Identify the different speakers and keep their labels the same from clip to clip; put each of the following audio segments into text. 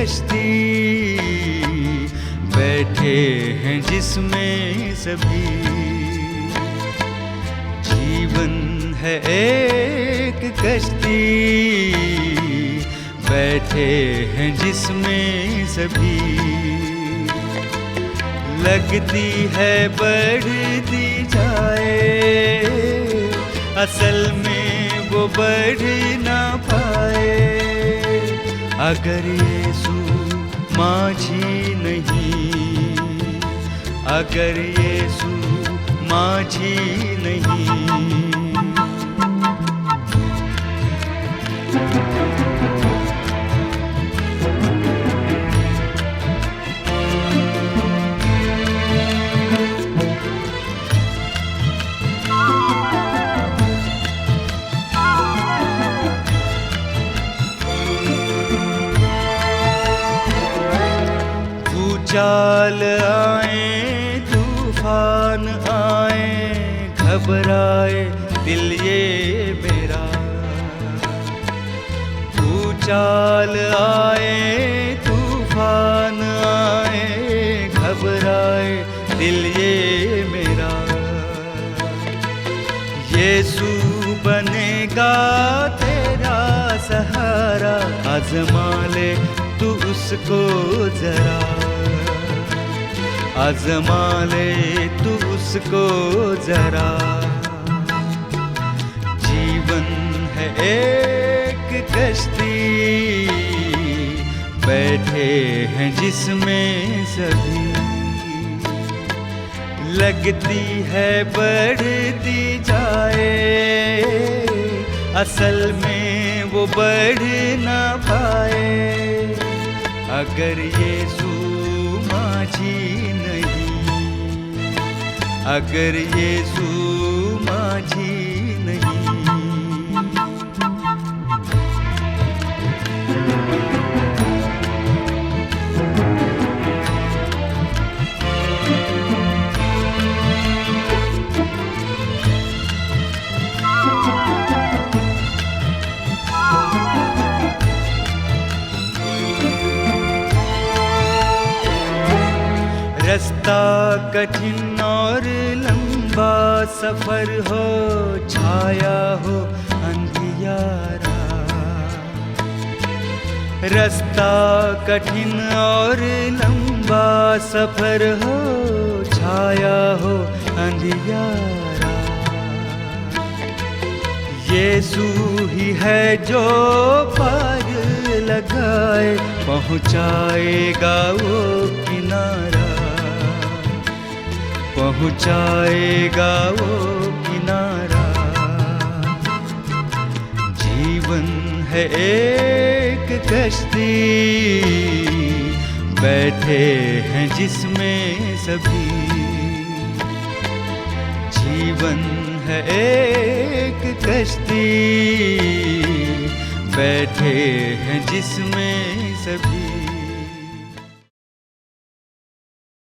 Speaker 1: कश्ती, बैठे हैं जिसमें सभी। जीवन है एक कश्ती, बैठे हैं जिसमें सभी। लगती है बढ़ती जाए, असल में वो बढ़ ना पाए। अगर यीशु माझी नहीं, अगर यीशु माझी नहीं। चाल आए तूफान आए, घबराए दिल ये मेरा। चाल आए तूफान आए, घबराए दिल ये मेरा। यीशु बनेगा तेरा सहारा, आज़मा ले तू उसको जरा। आज़मा ले तू उसको जरा। जीवन है एक कश्ती, बैठे हैं जिसमें सभी। लगती है बढ़ती जाए, असल में वो बढ़ ना पाए। अगर यीशु माझी नहीं, अगर यीशु माझी नहीं। रास्ता कठिन और लंबा सफर हो, छाया हो अंधियारा। रास्ता कठिन और लंबा सफर हो, छाया हो अंधियारा। यीशु ही है जो पार लगाए, पहुँचाएगा वो किनारा। पहुँचाएगा वो किनारा। जीवन है एक कश्ती, बैठे हैं जिसमें सभी। जीवन है एक कश्ती, बैठे हैं जिसमें सभी।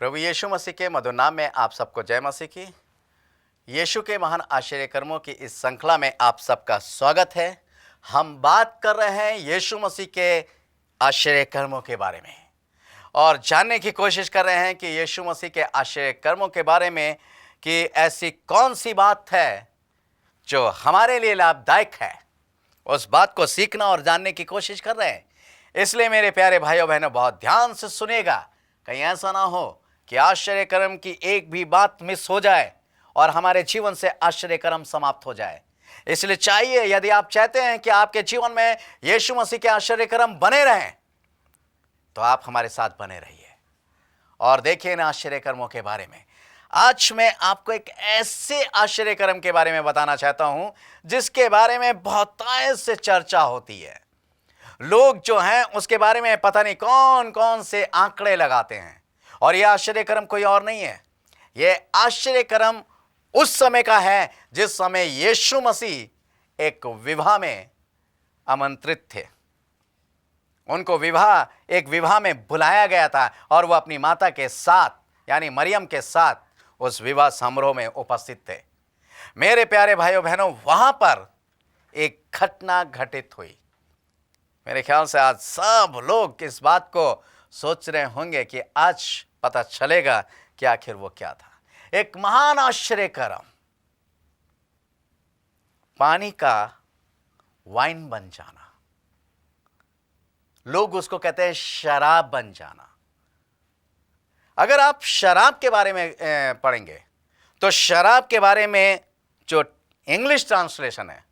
Speaker 2: प्रभु यीशु मसीह के मधुर नाम में आप सबको जय मसीह की। यीशु के महान आश्चर्य कर्मों की इस श्रृंखला में आप सबका स्वागत है। हम बात कर रहे हैं यीशु मसीह के आश्चर्य कर्मों के बारे में और जानने की कोशिश कर रहे हैं कि यीशु मसीह के आश्चर्य कर्मों के बारे में कि ऐसी कौन सी बात है जो हमारे लिए लाभदायक है। उस बात को सीखना और जानने की कोशिश कर रहे हैं। इसलिए मेरे प्यारे भाइयों बहनों बहुत ध्यान से सुनिएगा, कहीं ऐसा ना हो कि आश्चर्य कर्म की एक भी बात मिस हो जाए और हमारे जीवन से आश्चर्य कर्म समाप्त हो जाए। इसलिए चाहिए, यदि आप चाहते हैं कि आपके जीवन में यीशु मसीह के आश्चर्य कर्म बने रहें, तो आप हमारे साथ बने रहिए और देखिए इन आश्चर्य कर्मों के बारे में। आज मैं आपको एक ऐसे आश्चर्य कर्म के बारे में बताना चाहता हूं जिसके बारे में बहुतायत से चर्चा होती है। लोग जो हैं उसके बारे में पता नहीं कौन कौन से आंकड़े लगाते हैं। और यह आश्चर्य कर्म कोई और नहीं है, यह आश्चर्य कर्म उस समय का है जिस समय यीशु मसीह एक विवाह में आमंत्रित थे। उनको एक विवाह में बुलाया गया था और वह अपनी माता के साथ यानी मरियम के साथ उस विवाह समारोह में उपस्थित थे। मेरे प्यारे भाइयों बहनों, वहां पर एक घटना घटित हुई। मेरे ख्याल से आज सब लोग इस बात को सोच रहे होंगे कि आज पता चलेगा कि आखिर वो क्या था। एक महान आश्चर्य कर्म, पानी का वाइन बन जाना। लोग उसको कहते हैं शराब बन जाना। अगर आप शराब के बारे में पढ़ेंगे तो शराब के बारे में जो इंग्लिश ट्रांसलेशन है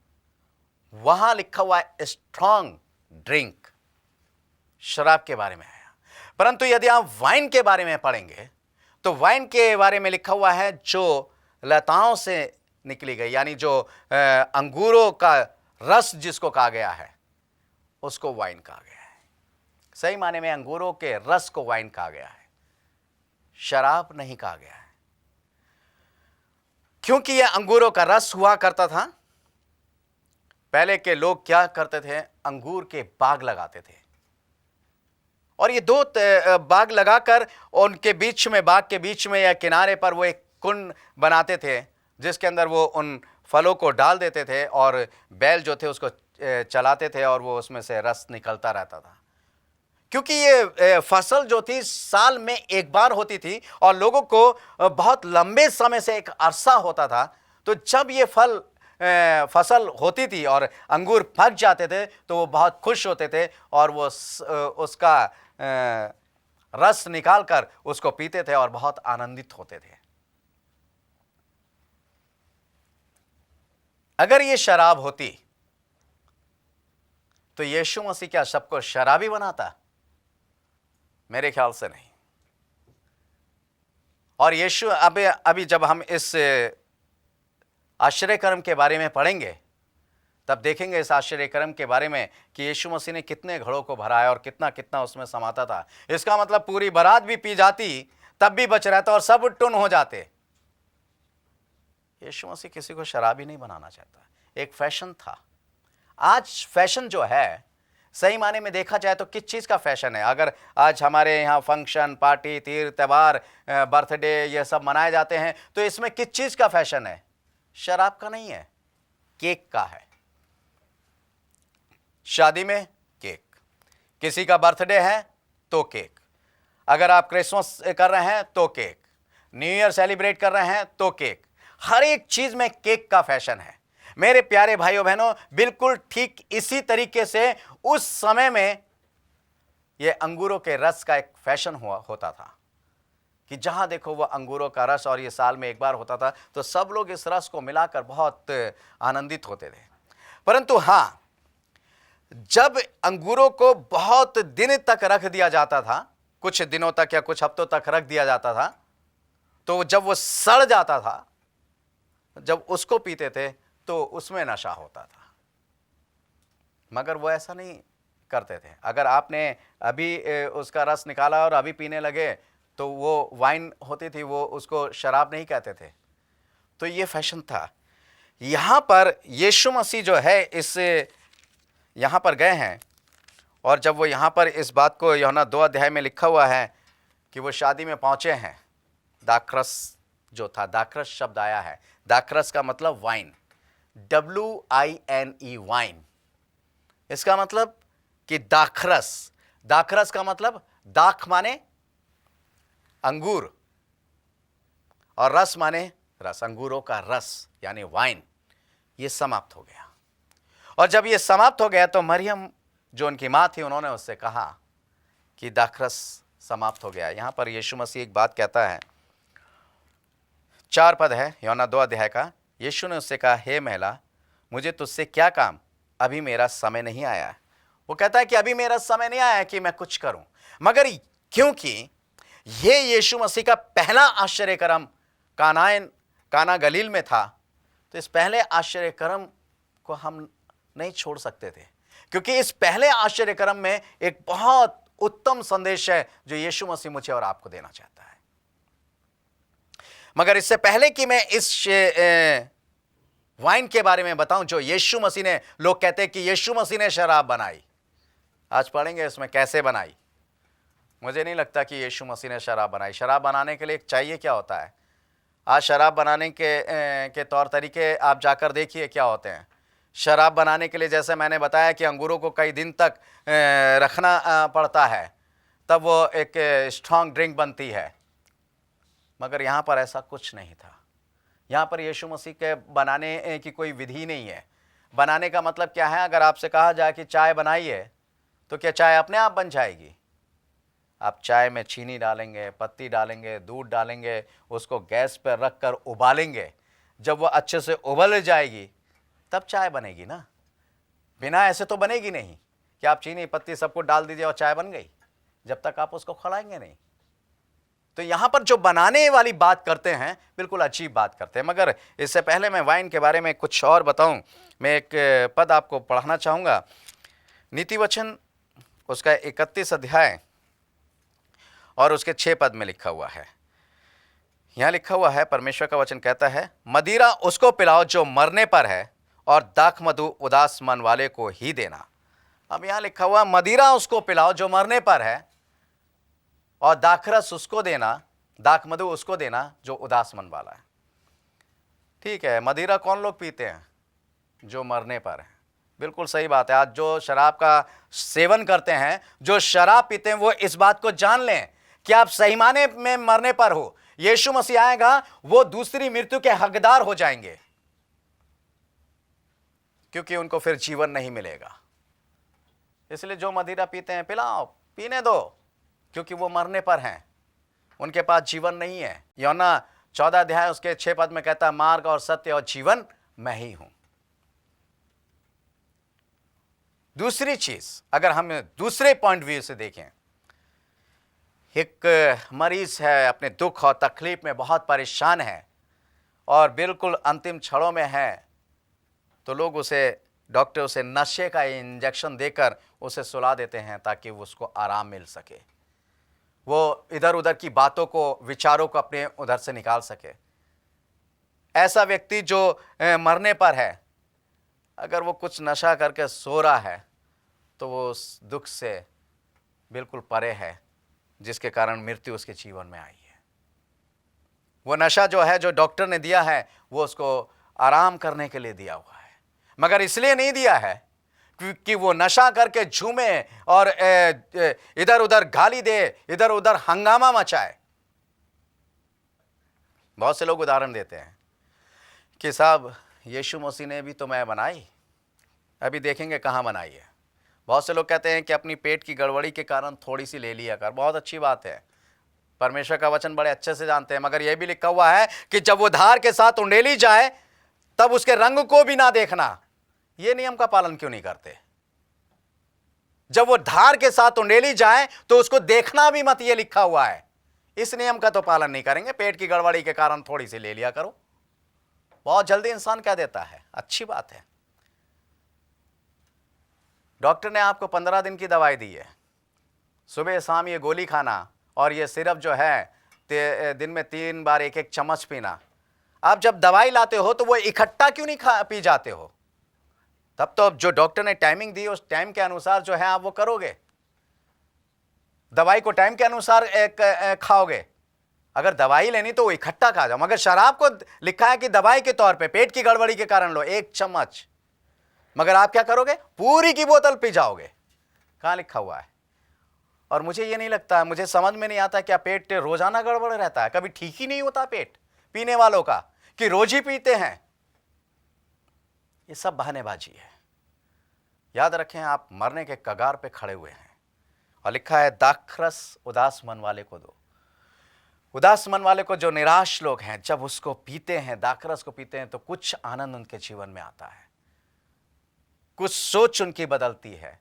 Speaker 2: वहां लिखा हुआ है स्ट्रॉन्ग ड्रिंक, शराब के बारे में आया। परंतु यदि आप वाइन के बारे में पढ़ेंगे तो वाइन के बारे में लिखा हुआ है जो लताओं से निकली गई, यानी जो अंगूरों का रस जिसको कहा गया है उसको वाइन कहा गया है। सही माने में अंगूरों के रस को वाइन कहा गया है, शराब नहीं कहा गया है। क्योंकि यह अंगूरों का रस हुआ करता था। पहले के लोग क्या करते थे, अंगूर के बाग लगाते थे और ये दो बाग लगाकर उनके बीच में, बाग के बीच में या किनारे पर वो एक कुंड बनाते थे जिसके अंदर वो उन फलों को डाल देते थे और बैल जो थे उसको चलाते थे और वो उसमें से रस निकलता रहता था। क्योंकि ये फसल जो थी साल में एक बार होती थी और लोगों को बहुत लंबे समय से एक अरसा होता था, तो जब ये फसल होती थी और अंगूर पक जाते थे तो वो बहुत खुश होते थे और वो उसका रस निकालकर उसको पीते थे और बहुत आनंदित होते थे। अगर ये शराब होती तो यीशु मसीह क्या सबको शराबी बनाता? मेरे ख्याल से नहीं। और यीशु अभी जब हम इस आश्चर्य कर्म के बारे में पढ़ेंगे तब देखेंगे इस आश्चर्य कर्म के बारे में कि यीशु मसीह ने कितने घड़ों को भराया और कितना कितना उसमें समाता था। इसका मतलब पूरी बारात भी पी जाती तब भी बच रहता और सब टुन हो जाते। यीशु मसीह किसी को शराबी नहीं बनाना चाहता, एक फैशन था। आज फैशन जो है, सही माने में देखा जाए तो किस चीज़ का फैशन है? अगर आज हमारे यहाँ फंक्शन, पार्टी, तीर्थ, त्योहार, बर्थडे ये सब मनाए जाते हैं तो इसमें किस चीज़ का फैशन है? शराब का नहीं है, केक का है। शादी में केक, किसी का बर्थडे है तो केक, अगर आप क्रिसमस कर रहे हैं तो केक, न्यू ईयर सेलिब्रेट कर रहे हैं तो केक। हर एक चीज में केक का फैशन है। मेरे प्यारे भाइयों बहनों, बिल्कुल ठीक इसी तरीके से उस समय में यह अंगूरों के रस का एक फैशन होता था कि जहां देखो वह अंगूरों का रस, और ये साल में एक बार होता था, तो सब लोग इस रस को मिलाकर बहुत आनंदित होते थे। परंतु हां, जब अंगूरों को बहुत दिन तक रख दिया जाता था, कुछ दिनों तक या कुछ हफ्तों तक रख दिया जाता था, तो जब वो सड़ जाता था, जब उसको पीते थे तो उसमें नशा होता था। मगर वो ऐसा नहीं करते थे। अगर आपने अभी उसका रस निकाला और अभी पीने लगे तो वो वाइन होती थी, वो उसको शराब नहीं कहते थे। तो ये फैशन था। यहां पर यीशु मसीह जो है इस यहाँ पर गए हैं और जब वो यहाँ पर इस बात को यूहन्ना 2 अध्याय में लिखा हुआ है कि वो शादी में पहुँचे हैं, दाखरस जो था, दाखरस शब्द आया है, दाखरस का मतलब वाइन, WINE वाइन। इसका मतलब कि दाखरस, दाखरस का मतलब दाख माने अंगूर और रस माने रस, अंगूरों का रस यानी वाइन। ये समाप्त हो गया। और जब ये समाप्त हो गया तो मरियम जो उनकी माँ थी, उन्होंने उससे कहा कि दाखरस समाप्त हो गया। यहाँ पर यीशु मसीह एक बात कहता है, 4 पद है यूहन्ना 2 अध्याय का। यीशु ने उससे कहा, हे महिला, मुझे तुझसे क्या काम, अभी मेरा समय नहीं आया है। वो कहता है कि अभी मेरा समय नहीं आया है कि मैं कुछ करूं। मगर क्योंकि ये यीशु मसीह का पहला आश्चर्य कर्म काना गलील में था, तो इस पहले आश्चर्य कर्म को हम नहीं छोड़ सकते थे, क्योंकि इस पहले आश्चर्य कर्म में एक बहुत उत्तम संदेश है जो यीशु मसीह मुझे और आपको देना चाहता है। मगर इससे पहले कि मैं इस वाइन के बारे में बताऊं जो यीशु मसीह ने, लोग कहते हैं कि यीशु मसीह ने शराब बनाई। आज पढ़ेंगे इसमें कैसे बनाई। मुझे नहीं लगता कि यीशु मसीह ने शराब बनाई। शराब बनाने के लिए चाहिए क्या होता है? आज शराब बनाने के तौर तरीके आप जाकर देखिए क्या होते हैं। शराब बनाने के लिए जैसे मैंने बताया कि अंगूरों को कई दिन तक रखना पड़ता है, तब वो एक स्ट्रांग ड्रिंक बनती है। मगर यहाँ पर ऐसा कुछ नहीं था। यहाँ पर यीशु मसीह के बनाने की कोई विधि नहीं है। बनाने का मतलब क्या है? अगर आपसे कहा जाए कि चाय बनाइए, तो क्या चाय अपने आप बन जाएगी? आप चाय में चीनी डालेंगे, पत्ती डालेंगे, दूध डालेंगे, उसको गैस पर रख कर उबालेंगे। जब वो अच्छे से उबल जाएगी तब चाय बनेगी ना। बिना ऐसे तो बनेगी नहीं कि आप चीनी पत्ती सब कुछ डाल दीजिए और चाय बन गई, जब तक आप उसको खिलाएंगे नहीं। तो यहां पर जो बनाने वाली बात करते हैं, बिल्कुल अजीब बात करते हैं। मगर इससे पहले मैं वाइन के बारे में कुछ और बताऊं, मैं एक पद आपको पढ़ना चाहूंगा। नीति वचन उसका 31 अध्याय और उसके 6 पद में लिखा हुआ है। यहां लिखा हुआ है, परमेश्वर का वचन कहता है, मदिरा उसको पिलाओ जो मरने पर है, और दाख मधु उदास मन वाले को ही देना। अब यहां लिखा हुआ, मदिरा उसको पिलाओ जो मरने पर है, और दाखरस उसको देना, दाख मधु उसको देना जो उदास मन वाला है। ठीक है, मदिरा कौन लोग पीते हैं? जो मरने पर है। बिल्कुल सही बात है। आज जो शराब का सेवन करते हैं, जो शराब पीते हैं, वो इस बात को जान लें कि आप सही माने में मरने पर हो। यीशु मसीह आएगा, वो दूसरी मृत्यु के हकदार हो जाएंगे, क्योंकि उनको फिर जीवन नहीं मिलेगा। इसलिए जो मदिरा पीते हैं, पिलाओ, पीने दो, क्योंकि वो मरने पर हैं, उनके पास जीवन नहीं है। यूहन्ना 14 अध्याय उसके 6 पद में कहता है, मार्ग और सत्य और जीवन मैं ही हूं। दूसरी चीज, अगर हम दूसरे पॉइंट व्यू से देखें, एक मरीज है, अपने दुख और तकलीफ में बहुत परेशान है और बिल्कुल अंतिम क्षणों में है, तो लोग डॉक्टर उसे नशे का इंजेक्शन देकर उसे सुला देते हैं ताकि उसको आराम मिल सके, वो इधर उधर की बातों को, विचारों को अपने उधर से निकाल सके। ऐसा व्यक्ति जो मरने पर है, अगर वो कुछ नशा करके सो रहा है, तो वो उस दुख से बिल्कुल परे है, जिसके कारण मृत्यु उसके जीवन में आई है। वो नशा जो है, जो डॉक्टर ने दिया है, वो उसको आराम करने के लिए दिया हुआ है, मगर इसलिए नहीं दिया है क्योंकि वो नशा करके झूमे और इधर उधर गाली दे, इधर उधर हंगामा मचाए। बहुत से लोग उदाहरण देते हैं कि साहब यीशु मसीह ने भी तो मैं बनाई, अभी देखेंगे कहाँ बनाई है। बहुत से लोग कहते हैं कि अपनी पेट की गड़बड़ी के कारण थोड़ी सी ले लिया कर। बहुत अच्छी बात है, परमेश्वर का वचन बड़े अच्छे से जानते हैं, मगर यह भी लिखा हुआ है कि जब वो धार के साथ उंडेली जाए तब उसके रंग को भी ना देखना। ये नियम का पालन क्यों नहीं करते? जब वो धार के साथ उंडेली जाए तो उसको देखना भी मत, ये लिखा हुआ है। इस नियम का तो पालन नहीं करेंगे, पेट की गड़बड़ी के कारण थोड़ी सी ले लिया करो। बहुत जल्दी इंसान कह देता है, अच्छी बात है। डॉक्टर ने आपको 15 दिन की दवाई दी है, सुबह शाम ये गोली खाना और ये सिरप जो है दिन में 3 बार 1-1 चम्मच पीना। आप जब दवाई लाते हो तो वो इकट्ठा क्यों नहीं पी जाते हो? तब तो जो डॉक्टर ने टाइमिंग दी, उस टाइम के अनुसार जो है आप वो करोगे, दवाई को टाइम के अनुसार खाओगे। अगर दवाई लेनी तो वो इकट्ठा खा जाओ, मगर शराब को लिखा है कि दवाई के तौर पे, पेट की गड़बड़ी के कारण लो 1 चम्मच, मगर आप क्या करोगे? पूरी की बोतल पी जाओगे। कहां लिखा हुआ है? और मुझे ये नहीं लगता, मुझे समझ में नहीं आता क्या पेट रोजाना गड़बड़ रहता है? कभी ठीक ही नहीं होता पेट पीने वालों का, कि रोज ही पीते हैं। ये सब बहानेबाजी है। याद रखें, आप मरने के कगार पे खड़े हुए हैं, और लिखा है दाखरस उदास मन वाले को दो। उदास मन वाले को, जो निराश लोग हैं, जब उसको पीते हैं, दाखरस को पीते हैं, तो कुछ आनंद उनके जीवन में आता है, कुछ सोच उनकी बदलती है,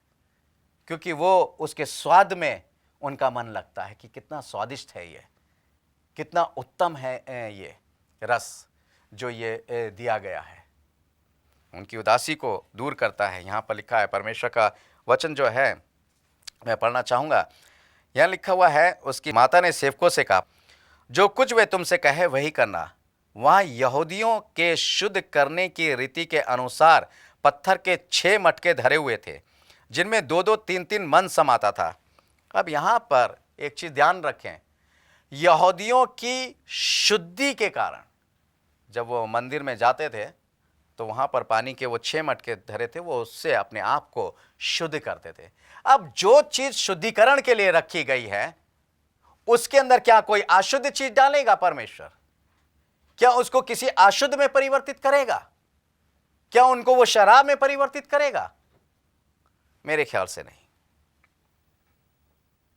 Speaker 2: क्योंकि वो उसके स्वाद में उनका मन लगता है कि कितना स्वादिष्ट है ये, कितना उत्तम है ये रस जो ये दिया गया है। उनकी उदासी को दूर करता है। यहाँ पर लिखा है, परमेश्वर का वचन जो है मैं पढ़ना चाहूँगा। यहाँ लिखा हुआ है, उसकी माता ने सेवकों से कहा, जो कुछ वे तुमसे कहे वही करना। वहाँ यहूदियों के शुद्ध करने की रीति के अनुसार पत्थर के 6 मटके धरे हुए थे, जिनमें 2-2, 3-3 मन समाता था। अब यहाँ पर एक चीज़ ध्यान रखें, यहूदियों की शुद्धि के कारण जब वो मंदिर में जाते थे तो वहाँ पर पानी के वो 6 मटके धरे थे, वो उससे अपने आप को शुद्ध करते थे। अब जो चीज शुद्धिकरण के लिए रखी गई है, उसके अंदर क्या कोई अशुद्ध चीज डालेगा परमेश्वर? क्या उसको किसी अशुद्ध में परिवर्तित करेगा? क्या उनको वो शराब में परिवर्तित करेगा? मेरे ख्याल से नहीं,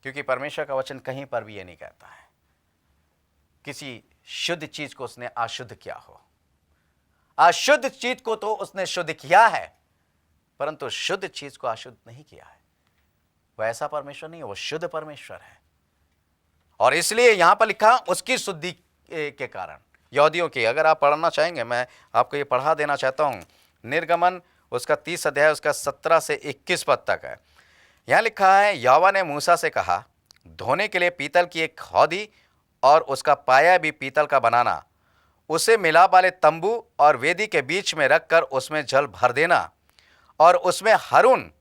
Speaker 2: क्योंकि परमेश्वर का वचन कहीं पर भी ये नहीं कहता है किसी शुद्ध चीज को उसने अशुद्ध किया हो। अशुद्ध चीज को तो उसने शुद्ध किया है, परंतु शुद्ध चीज को अशुद्ध नहीं किया है। वह ऐसा परमेश्वर नहीं है, वो शुद्ध परमेश्वर है। और इसलिए यहां पर लिखा उसकी शुद्धि के कारण यहूदियों की, अगर आप पढ़ना चाहेंगे, मैं आपको ये पढ़ा देना चाहता हूं। निर्गमन उसका 30 अध्याय उसका 17 से 21 पद तक है। यहां लिखा है, यहोवा ने मूसा से कहा, धोने के लिए पीतल की एक हौदी और उसका पाया भी पीतल का बनाना, उसे मिलाप वाले तंबू और वेदी के बीच में रखकर उसमें जल भर देना, और उसमें हारून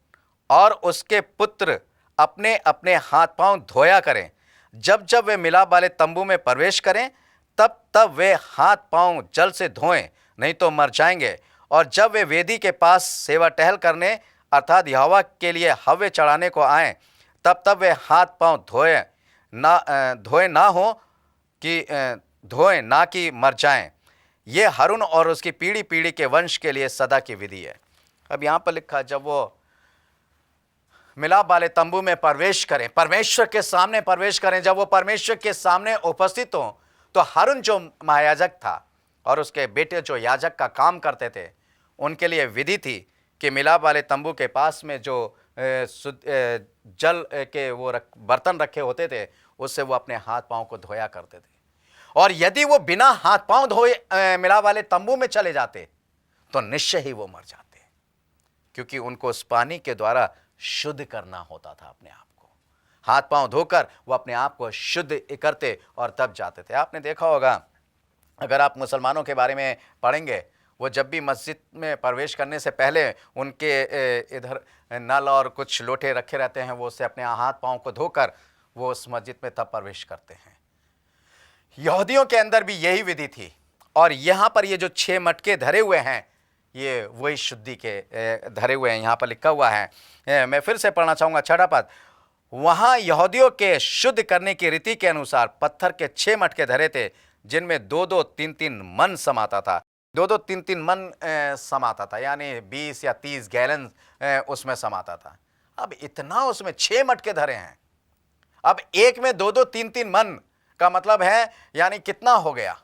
Speaker 2: और उसके पुत्र अपने अपने हाथ पांव धोया करें। जब जब वे मिलाप वाले तंबू में प्रवेश करें, तब तब वे हाथ पांव जल से धोएं, नहीं तो मर जाएंगे। और जब वे वेदी के पास सेवा टहल करने अर्थात यहोवा के लिए हव्य चढ़ाने को आएं, तब तब वे हाथ पांव धोए ना कि मर जाएं। ये हारून और उसकी पीढ़ी पीढ़ी के वंश के लिए सदा की विधि है। अब यहां पर लिखा, जब वो मिलाप वाले तंबू में प्रवेश करें, परमेश्वर के सामने प्रवेश करें, जब वो परमेश्वर के सामने उपस्थित हो, तो हारून जो महायाजक था और उसके बेटे जो याजक का काम करते थे, उनके लिए विधि थी कि मिलाप वाले तंबू के पास में जो जल के वो बर्तन रखे होते थे, उससे वो अपने हाथ पांव को धोया करते थे। और यदि वो बिना हाथ पांव धोए मिलाप वाले तंबू में चले जाते, तो निश्चय ही वो मर जाते, क्योंकि उनको उस पानी के द्वारा शुद्ध करना होता था अपने आप को। हाथ पांव धोकर वो अपने आप को शुद्ध करते और तब जाते थे। आपने देखा होगा, अगर आप मुसलमानों के बारे में पढ़ेंगे, वो जब भी मस्जिद में प्रवेश करने से पहले उनके इधर नल और कुछ लोटे रखे रहते हैं, वो उससे अपने हाथ पांव को धोकर वो उस मस्जिद में तब प्रवेश करते हैं। यहूदियों के अंदर भी यही विधि थी। और यहाँ पर ये जो 6 मटके धरे हुए हैं, ये वही शुद्धि के धरे हुए हैं। यहाँ पर लिखा हुआ है, मैं फिर से पढ़ना चाहूँगा 6 पद। वहाँ यहूदियों के शुद्ध करने की रीति के अनुसार पत्थर के 6 मटके धरे थे, जिनमें 2-2, 3-3 मन समाता था। 2-2, 3-3 मन समाता था, यानी 20 या 30 गैलन उसमें समाता था। अब इतना उसमें 6 मटके धरे हैं। अब एक में 2-2, 3-3 मन का मतलब है, यानी कितना हो गया?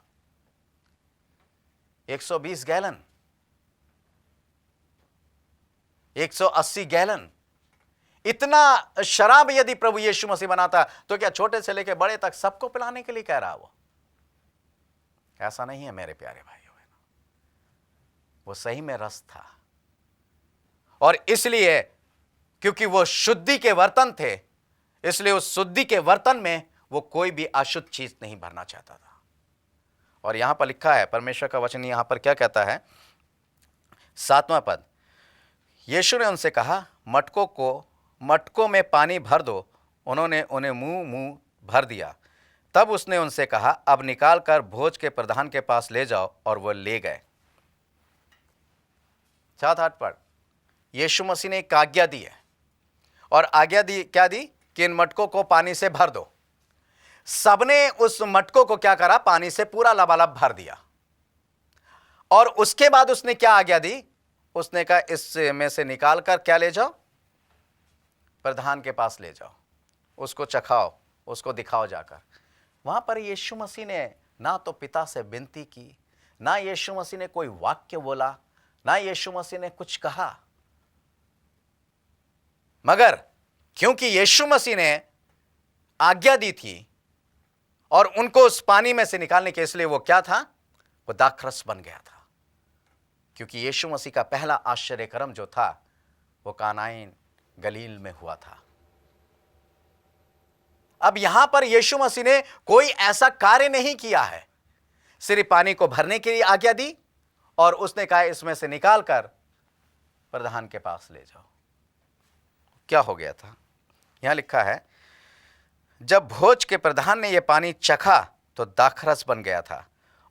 Speaker 2: 120 गैलन, 180 गैलन। इतना शराब यदि प्रभु यीशु मसीह बनाता, तो क्या छोटे से लेकर बड़े तक सबको पिलाने के लिए कह रहा वो? ऐसा नहीं है मेरे प्यारे भाइयों। वो सही में रस था, और इसलिए क्योंकि वो शुद्धि के बर्तन थे, इसलिए उस शुद्धि के बर्तन में वो कोई भी अशुद्ध चीज नहीं भरना चाहता था। और यहां पर लिखा है, परमेश्वर का वचन यहां पर क्या कहता है, 7वां पद। यीशु ने उनसे कहा, मटकों में पानी भर दो। उन्होंने उन्हें मुंह भर दिया। तब उसने उनसे कहा, अब निकाल कर भोज के प्रधान के पास ले जाओ, और वो ले गए। 7-8 पद। यीशु मसीह ने एक आज्ञा दी है, और आज्ञा दी क्या दी कि इन मटकों को पानी से भर दो। सबने उस मटकों को क्या करा? पानी से पूरा लबालब भर दिया। और उसके बाद उसने क्या आज्ञा दी? उसने कहा, इसमें से निकाल कर क्या ले जाओ? प्रधान के पास ले जाओ, उसको चखाओ, उसको दिखाओ जाकर। वहां पर यीशु मसीह ने ना तो पिता से विनती की, ना यीशु मसीह ने कोई वाक्य बोला, ना यीशु मसीह ने कुछ कहा, मगर क्योंकि यीशु मसीह ने आज्ञा दी थी और उनको उस पानी में से निकालने के, इसलिए वो क्या था? वो दाखरस बन गया था। क्योंकि यीशु मसीह का पहला आश्चर्य कर्म जो था, वो कानाइन गलील में हुआ था। अब यहां पर यीशु मसीह ने कोई ऐसा कार्य नहीं किया है, सिर्फ पानी को भरने के लिए आज्ञा दी और उसने कहा, इसमें से निकालकर प्रधान के पास ले जाओ। क्या हो गया था? यहां लिखा है, जब भोज के प्रधान ने यह पानी चखा तो दाखरस बन गया था,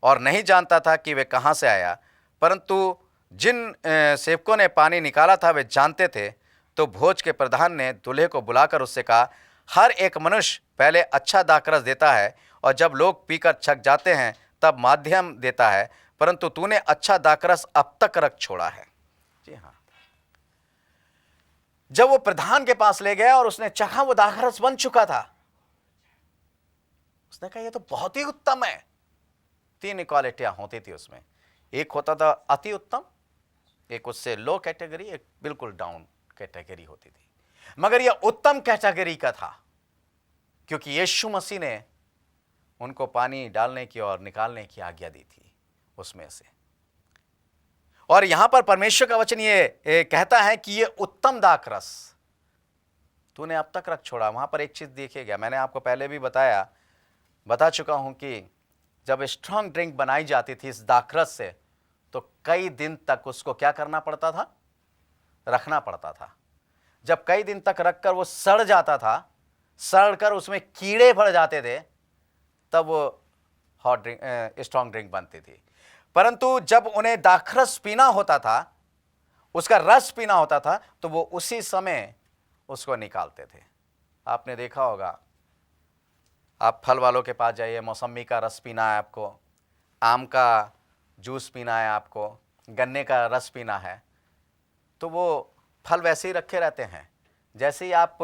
Speaker 2: और नहीं जानता था कि वे कहां से आया, परंतु जिन सेवकों ने पानी निकाला था वे जानते थे। तो भोज के प्रधान ने दूल्हे को बुलाकर उससे कहा, हर एक मनुष्य पहले अच्छा दाखरस देता है और जब लोग पीकर छक जाते हैं तब माध्यम देता है, परंतु तूने अच्छा दाखरस अब तक रख छोड़ा है। जी हाँ, जब वो प्रधान के पास ले गया और उसने चखा, वो दाखरस बन चुका था। उसने कहा, ये तो बहुत ही उत्तम है। 3 क्वालिटियां होती थी उसमें। एक होता था अति उत्तम, एक उससे लो कैटेगरी, एक बिल्कुल डाउन कैटेगरी होती थी। मगर यह उत्तम कैटेगरी का था, क्योंकि यीशु मसीह ने उनको पानी डालने की और निकालने की आज्ञा दी थी उसमें से। और यहां पर परमेश्वर का वचन ये कहता है कि ये उत्तम दाखरस तूने अब तक रख छोड़ा। वहां पर एक चीज देखिएगा, मैंने आपको पहले भी बता चुका हूं कि जब स्ट्रांग ड्रिंक बनाई जाती थी इस दाखरस से, तो कई दिन तक उसको क्या करना पड़ता था, रखना पड़ता था। जब कई दिन तक रखकर वो सड़ जाता था, सड़कर उसमें कीड़े पड़ जाते थे, तब वो हॉट ड्रिंक स्ट्रांग ड्रिंक बनती थी। परंतु जब उन्हें दाखरस पीना होता था, उसका रस पीना होता था, तो वो उसी समय उसको निकालते थे। आपने देखा होगा, आप फल वालों के पास जाइए, मौसम्मी का रस पीना है आपको, आम का जूस पीना है आपको, गन्ने का रस पीना है, तो वो फल वैसे ही रखे रहते हैं। जैसे ही आप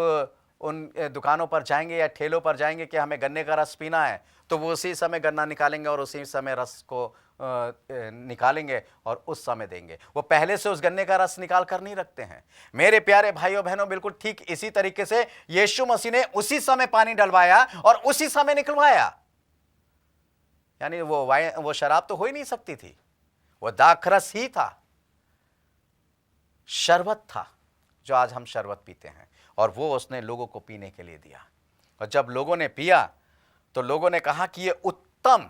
Speaker 2: उन दुकानों पर जाएंगे या ठेलों पर जाएंगे कि हमें गन्ने का रस पीना है, तो वो उसी समय गन्ना निकालेंगे और उसी समय रस को निकालेंगे और उस समय देंगे। वो पहले से उस गन्ने का रस निकाल कर नहीं रखते हैं। मेरे प्यारे भाइयों बहनों, बिल्कुल ठीक इसी तरीके से यीशु मसीह ने उसी समय पानी डलवाया और उसी समय निकलवाया। यानी वो शराब तो हो ही नहीं सकती थी, वो दाखरस ही था, शरबत था, जो आज हम शरबत पीते हैं, और वो उसने लोगों को पीने के लिए दिया। और जब लोगों ने पिया तो लोगों ने कहा कि ये उत्तम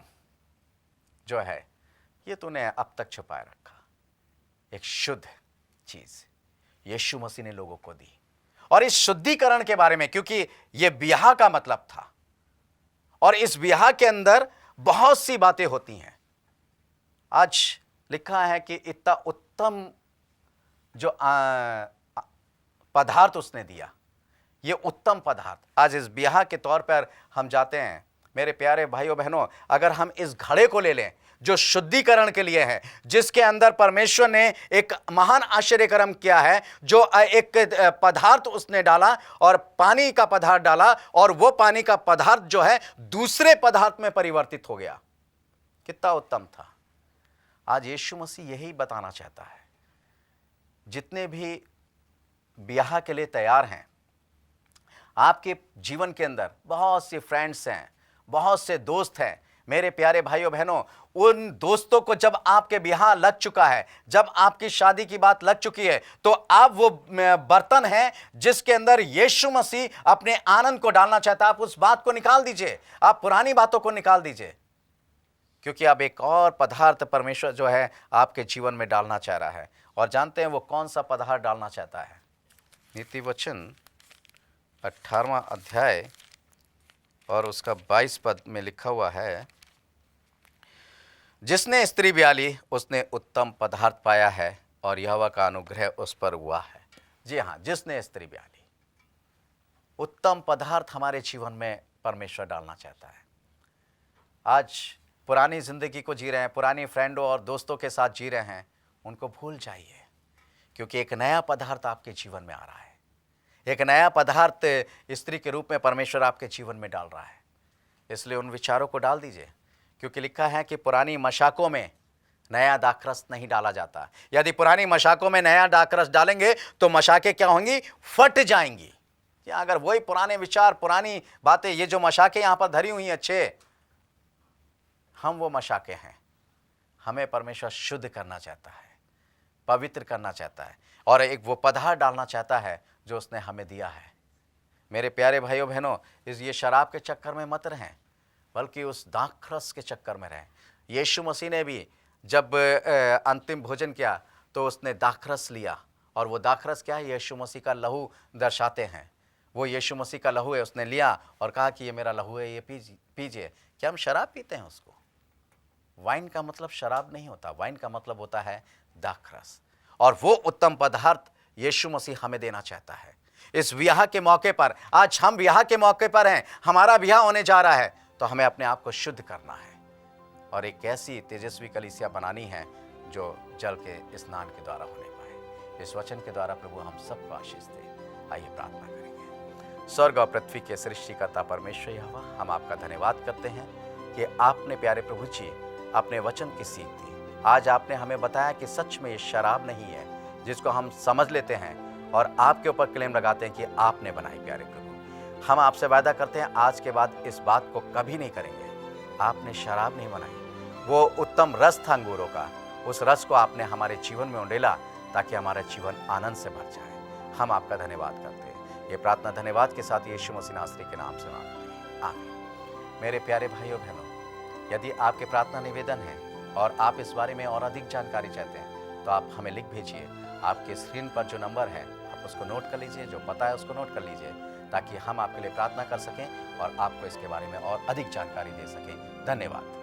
Speaker 2: जो है, ये तूने अब तक छुपाए रखा। एक शुद्ध चीज यीशु मसीह ने लोगों को दी। और इस शुद्धिकरण के बारे में, क्योंकि ये ब्याह का मतलब था और इस ब्याह के अंदर बहुत सी बातें होती हैं। आज लिखा है कि इतना उत्तम जो पदार्थ उसने दिया, ये उत्तम पदार्थ आज इस ब्याह के तौर पर हम जाते हैं। मेरे प्यारे भाइयों बहनों, अगर हम इस घड़े को ले लें जो शुद्धिकरण के लिए है, जिसके अंदर परमेश्वर ने एक महान आश्चर्य कर्म किया है, जो एक पदार्थ उसने डाला और पानी का पदार्थ डाला, और वो पानी का पदार्थ जो है दूसरे पदार्थ में परिवर्तित हो गया, कितना उत्तम था। आज यीशु मसीह यही बताना चाहता है, जितने भी ब्याह के लिए तैयार हैं, आपके जीवन के अंदर बहुत से फ्रेंड्स हैं, बहुत से दोस्त हैं। मेरे प्यारे भाइयों बहनों, उन दोस्तों को जब आपके ब्याह लग चुका है, जब आपकी शादी की बात लग चुकी है, तो आप वो बर्तन हैं जिसके अंदर यीशु मसीह अपने आनंद को डालना चाहता है, आप उस बात को निकाल दीजिए, आप पुरानी बातों को निकाल दीजिए, क्योंकि अब एक और पदार्थ परमेश्वर जो है आपके जीवन में डालना चाह रहा है। और जानते हैं वो कौन सा पदार्थ डालना चाहता है? नीति वचन 18वां अध्याय और उसका 22 पद में लिखा हुआ है, जिसने स्त्री ब्याली उसने उत्तम पदार्थ पाया है और यहोवा का अनुग्रह उस पर हुआ है। जी हाँ, जिसने स्त्री ब्याली, उत्तम पदार्थ हमारे जीवन में परमेश्वर डालना चाहता है। आज पुरानी जिंदगी को जी रहे हैं, पुरानी फ्रेंडों और दोस्तों के साथ जी रहे हैं, उनको भूल जाइए, क्योंकि एक नया पदार्थ आपके जीवन में आ रहा है। एक नया पदार्थ स्त्री के रूप में परमेश्वर आपके जीवन में डाल रहा है। इसलिए उन विचारों को डाल दीजिए, क्योंकि लिखा है कि पुरानी मशाकों में नया दाखरस नहीं डाला जाता। यदि पुरानी मशाकों में नया दाखरस डालेंगे तो मशाकें क्या होंगी? फट जाएंगी। या अगर वही पुराने विचार, पुरानी बातें, ये जो मशाकें यहाँ पर धरी हुई हैं, अच्छे, हम वो मशाकें हैं। हमें परमेश्वर शुद्ध करना चाहता है, पवित्र करना चाहता है, और एक वो पदार्थ डालना चाहता है जो उसने हमें दिया है। मेरे प्यारे भाइयों बहनों, ये शराब के चक्कर में मत रहें, बल्कि उस दाखरस के चक्कर में रहें। यीशु मसीह ने भी जब अंतिम भोजन किया तो उसने दाखरस लिया, और वो दाखरस क्या है? यीशु मसीह का लहू दर्शाते हैं। वो यीशु मसीह का लहू है, उसने लिया और कहा कि ये मेरा लहू है, ये पीजिए। क्या हम शराब पीते हैं उसको? वाइन का मतलब शराब नहीं होता। वाइन का मतलब होता है दाखरस, और वो उत्तम पदार्थ यीशु मसीह हमें देना चाहता है। इस ब्याह के मौके पर, आज हम ब्याह के मौके पर हैं, हमारा ब्याह होने जा रहा है, तो हमें अपने आप को शुद्ध करना है और एक ऐसी तेजस्वी कलीसिया बनानी है जो जल के स्नान के द्वारा होने पाए। इस वचन के द्वारा प्रभु हम सबको आशीष दे। आइए प्रार्थना करेंगे। स्वर्ग और पृथ्वी के सृष्टिकर्ता परमेश्वर यहोवा, हम आपका धन्यवाद करते हैं कि आपने प्यारे प्रभु जी अपने वचन की सीख दी। आज आपने हमें बताया कि सच में ये शराब नहीं है जिसको हम समझ लेते हैं और आपके ऊपर क्लेम लगाते हैं कि आपने बनाई। प्यारे प्रभु, हम आपसे वादा करते हैं आज के बाद इस बात को कभी नहीं करेंगे। आपने शराब नहीं बनाई, वो उत्तम रस था अंगूरों का, उस रस को आपने हमारे जीवन में उंडेला ताकि हमारा जीवन आनंद से भर जाए। हम आपका धन्यवाद करते हैं। ये प्रार्थना धन्यवाद के साथ यीशु मसीह नासरी के नाम से मांगते हैं, आमीन। मेरे प्यारे भाइयों बहनों, यदि आपके प्रार्थना निवेदन है और आप इस बारे में और अधिक जानकारी चाहते हैं तो आप हमें लिख भेजिए। आपके स्क्रीन पर जो नंबर है आप उसको नोट कर लीजिए, जो पता है उसको नोट कर लीजिए, ताकि हम आपके लिए प्रार्थना कर सकें और आपको इसके बारे में और अधिक जानकारी दे सकें। धन्यवाद।